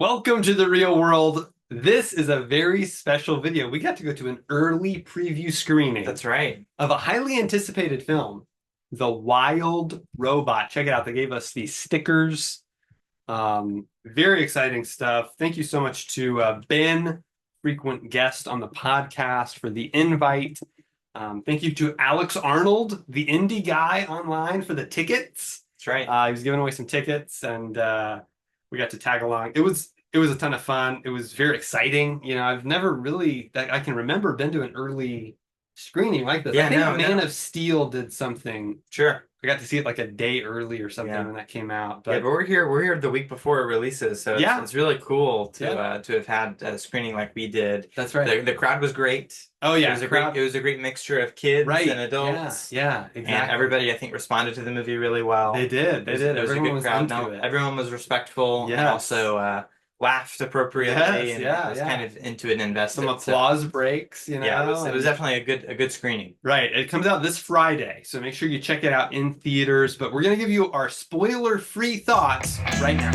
Welcome to the real world. This is a very special video. We got to go to an early preview screening That's right. of a highly anticipated film, The Wild Robot. Check it out. They gave us these stickers. Very exciting stuff. Thank you so much to Ben, frequent guest on the podcast, for the invite. Thank you to Alex Arnold, the indie guy online, for the tickets. That's right. He was giving away some tickets, and we got to tag along. It was a ton of fun. It was very exciting. I've never really that I can remember been to an early screening like this. I Yeah, think no, Man no. of Steel did something. Sure. I got to see it like a day early or something Yeah. when that came out. Yeah, But but we're here the week before it releases, so it's, yeah, it's really cool to yeah, to have had a screening like we did. that's right. The crowd was great. Oh It yeah, was a crowd. great mixture of kids Right. and adults. Yeah, And exactly. everybody, I think, responded to the movie really well. They did. They did. It was a Everyone good was crowd. into No, it. everyone was respectful and Yes. also laughed appropriately Yes, and yeah, was yeah. kind of into it and invested. Some applause breaks, Yeah, it was and- definitely a good screening. Right. It comes out this Friday, so make sure you check it out in theaters. But we're going to give you our spoiler-free thoughts right now.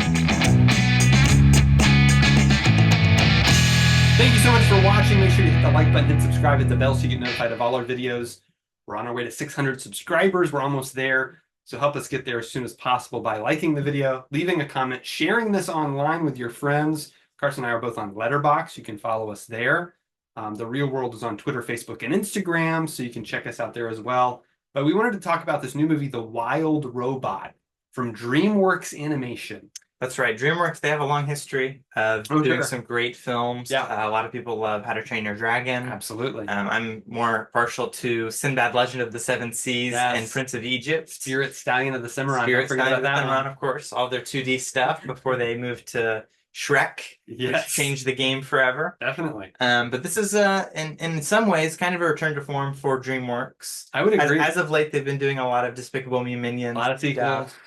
Thank you so much for watching. Make sure you hit the like button, hit subscribe, hit the bell so you get notified of all our videos. We're on our way to 600 subscribers. We're almost there. So help us get there as soon as possible by liking the video, leaving a comment, sharing this online with your friends. Carson and I are both on Letterboxd. You can follow us there. The Real World is on Twitter, Facebook, and Instagram, so you can check us out there as well. But we wanted to talk about this new movie, The Wild Robot, from DreamWorks Animation. That's right. DreamWorks, they have a long history of Oh, doing sure. some great films. Yeah. A lot of people love How to Train Your Dragon. Absolutely. I'm more partial to Sinbad Legend of the Seven Seas Yes. and Prince of Egypt. Spirit Stallion of the Cimarron. Spirit Don't forget Stallion about of the that one. Cimarron, of course. All their 2D stuff before they moved to Shrek, Yes. which changed the game forever. Definitely. But this is in some ways kind of a return to form for DreamWorks. I would agree. As of late, they've been doing a lot of Despicable Me Minions. A lot of sequels. stuff.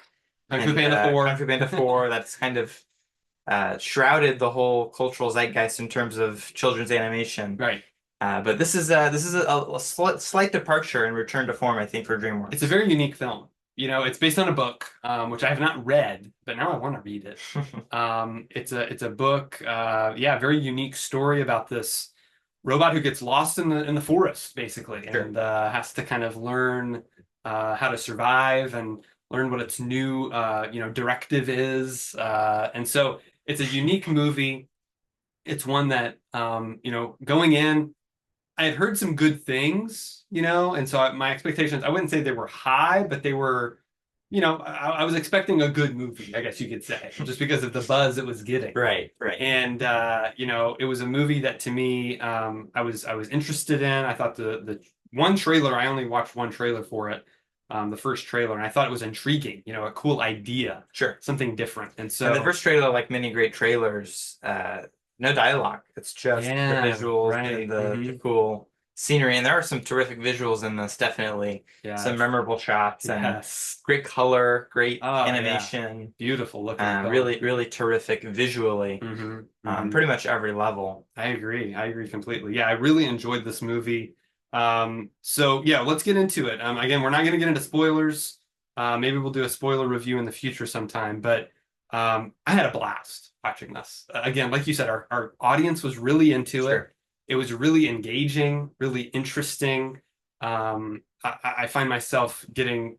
Kung Fu And, Panda 4. Kung Fu Panda 4, that's kind of shrouded the whole cultural zeitgeist in terms of children's animation. Right. But this is a slight departure and return to form, I think, for DreamWorks. It's a very unique film. It's based on a book, which I have not read, but now I want to read it. It's a book, very unique story about this robot who gets lost in the forest, basically, Sure. and has to kind of learn how to survive and learn what its new directive is. And so it's a unique movie. It's one that going in, I had heard some good things, and so my expectations, I wouldn't say they were high, but they were, I was expecting a good movie, I guess you could say, just because of the buzz it was getting. Right. And it was a movie that to me, I was interested in. I thought the one trailer, I only watched one trailer for it, the first trailer, and I thought it was intriguing, a cool idea, Sure. something different. And so And the first trailer, like many great trailers, no dialogue. It's just the visuals right. and the cool scenery. And there are some terrific visuals in this, definitely. Yeah. Some memorable shots and Yes. great color, great Oh, yeah. animation. Beautiful looking film. Really terrific visually on pretty much every level. I agree completely. Yeah, I really enjoyed this movie. So yeah, let's get into it. Again, we're not going to get into spoilers. Maybe we'll do a spoiler review in the future sometime, but I had a blast watching this. Again, like you said, our audience was really into it. It was really engaging, really interesting. I find myself getting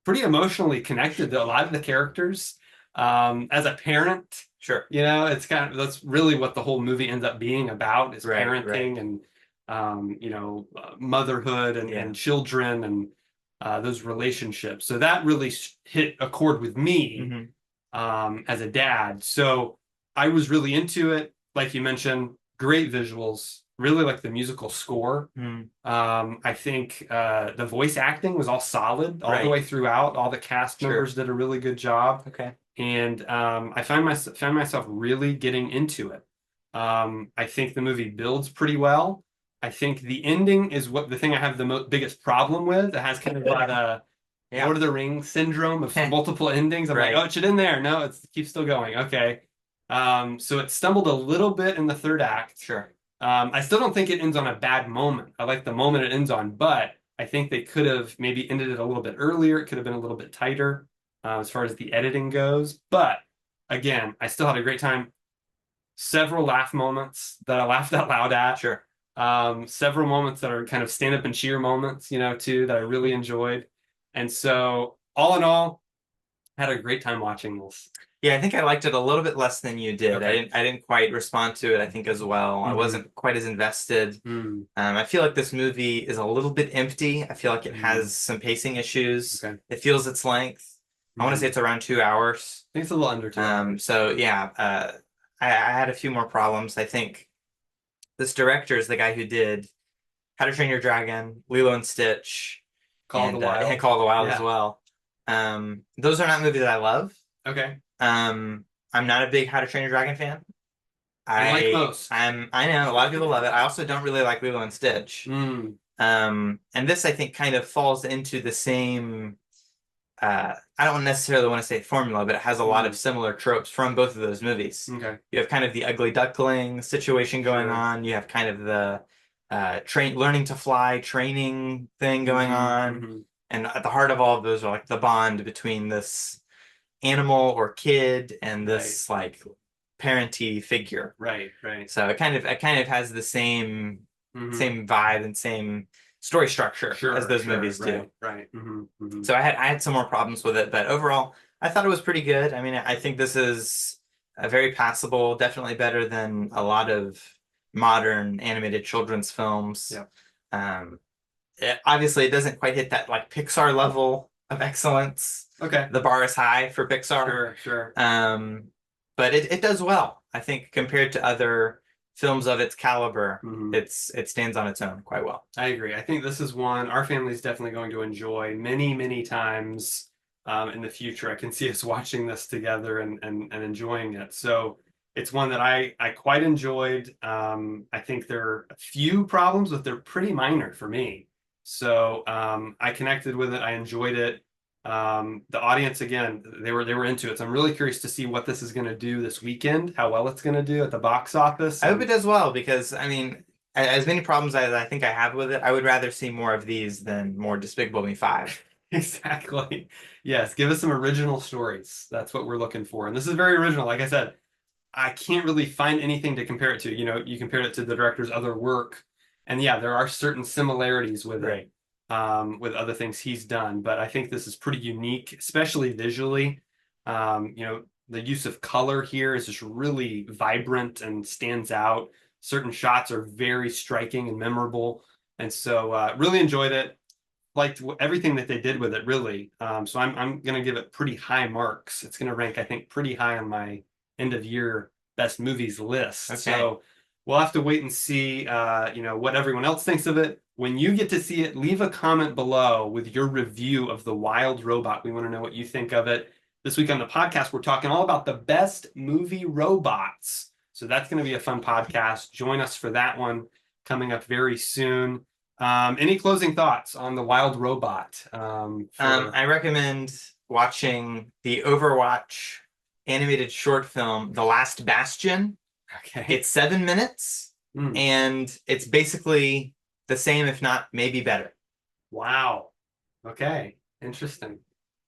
pretty emotionally connected to a lot of the characters. As a parent, Sure. it's that's really what the whole movie ends up being about, is Right, parenting and motherhood and children and those relationships. So that really hit a chord with me as a dad. So I was really into it. Like you mentioned, great visuals. Really like the musical score. I think the voice acting was all solid all the way throughout. All the cast members did a really good job. Okay. And I found myself really getting into it. I think the movie builds pretty well. I think the ending is the thing I have the biggest problem with. It has kind of like a Lord of the Rings syndrome of multiple endings. I'm like, oh, it should end there. No, it keeps still going. Okay. So it stumbled a little bit in the third act. Sure. I still don't think it ends on a bad moment. I like the moment it ends on, but I think they could have maybe ended it a little bit earlier. It could have been a little bit tighter as far as the editing goes. But again, I still had a great time. several laugh moments that I laughed out loud at. Sure. Several moments that are kind of stand up and cheer moments, too, that I really enjoyed. And so, all in all, had a great time watching this. Yeah, I think I liked it a little bit less than you did. Okay. I didn't quite respond to it, I think, as well. I Mhm. wasn't quite as invested. I feel like this movie is a little bit empty. I feel like it has some pacing issues. Okay. It feels its length. I want to say it's around 2 hours. I think it's a little under 2 hours. So yeah, I had a few more problems. I think this director is the guy who did How to Train Your Dragon, Lilo and Stitch, Call of the Wild. and Call of the Wild Yeah. as well. Those are not movies that I love. Okay. I'm not a big How to Train Your Dragon fan. Like most. I know a lot of people love it. I also don't really like Lilo and Stitch. And this I think kind of falls into the same. I don't necessarily want to say formula, but it has a lot of similar tropes from both of those movies. Okay. You have kind of the ugly duckling situation going on. You have kind of the learning to fly training thing going on. And at the heart of all of those are like the bond between this animal or kid and this like parenty figure. Right. So it kind of has the same vibe and same story structure as those movies do. Right. So I had some more problems with it, but overall I thought it was pretty good. I mean, I think this is a very passable, definitely better than a lot of modern animated children's films. Obviously it doesn't quite hit that like Pixar level of excellence. Okay. The bar is high for Pixar. Sure. But it does well. I think compared to other films of its caliber, it stands on its own quite well. I agree. I think this is one our family's definitely going to enjoy many times in the future. I can see us watching this together and enjoying it. So it's one that I quite enjoyed. I think there are a few problems, but they're pretty minor for me. So I connected with it. I enjoyed it. The audience, again, they were into it. So I'm really curious to see what this is going to do this weekend, how well it's going to do at the box office. I hope it does well because, I mean, as many problems as I think I have with it, I would rather see more of these than more Despicable Me 5. Exactly. Yes, give us some original stories. That's what we're looking for. And this is very original. Like I said, I can't really find anything to compare it to. You compared it to the director's other work. And yeah, there are certain similarities with it. With other things he's done, but I think this is pretty unique, especially visually. The use of color here is just really vibrant and stands out. Certain shots are very striking and memorable, and so really enjoyed it. Liked everything that they did with it, really. So I'm gonna give it pretty high marks. It's gonna rank, I think, pretty high on my end of year best movies list. Okay. So we'll have to wait and see, what everyone else thinks of it. When you get to see it, leave a comment below with your review of The Wild Robot. We want to know what you think of it. This week on the podcast, we're talking all about the best movie robots. So that's going to be a fun podcast. Join us for that one coming up very soon. Any closing thoughts on The Wild Robot? I recommend watching the Overwatch animated short film, The Last Bastion. Okay. It's 7 minutes, and it's basically the same, if not maybe better. Wow. Okay. Interesting.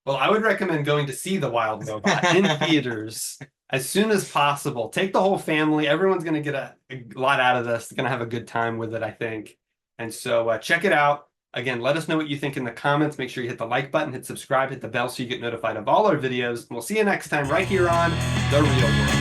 Well, I would recommend going to see The Wild Robot in theaters as soon as possible. Take the whole family. Everyone's going to get a lot out of this. They're going to have a good time with it, I think. And so check it out. Again, let us know what you think in the comments. Make sure you hit the like button, hit subscribe, hit the bell so you get notified of all our videos. And we'll see you next time right here on The Real World.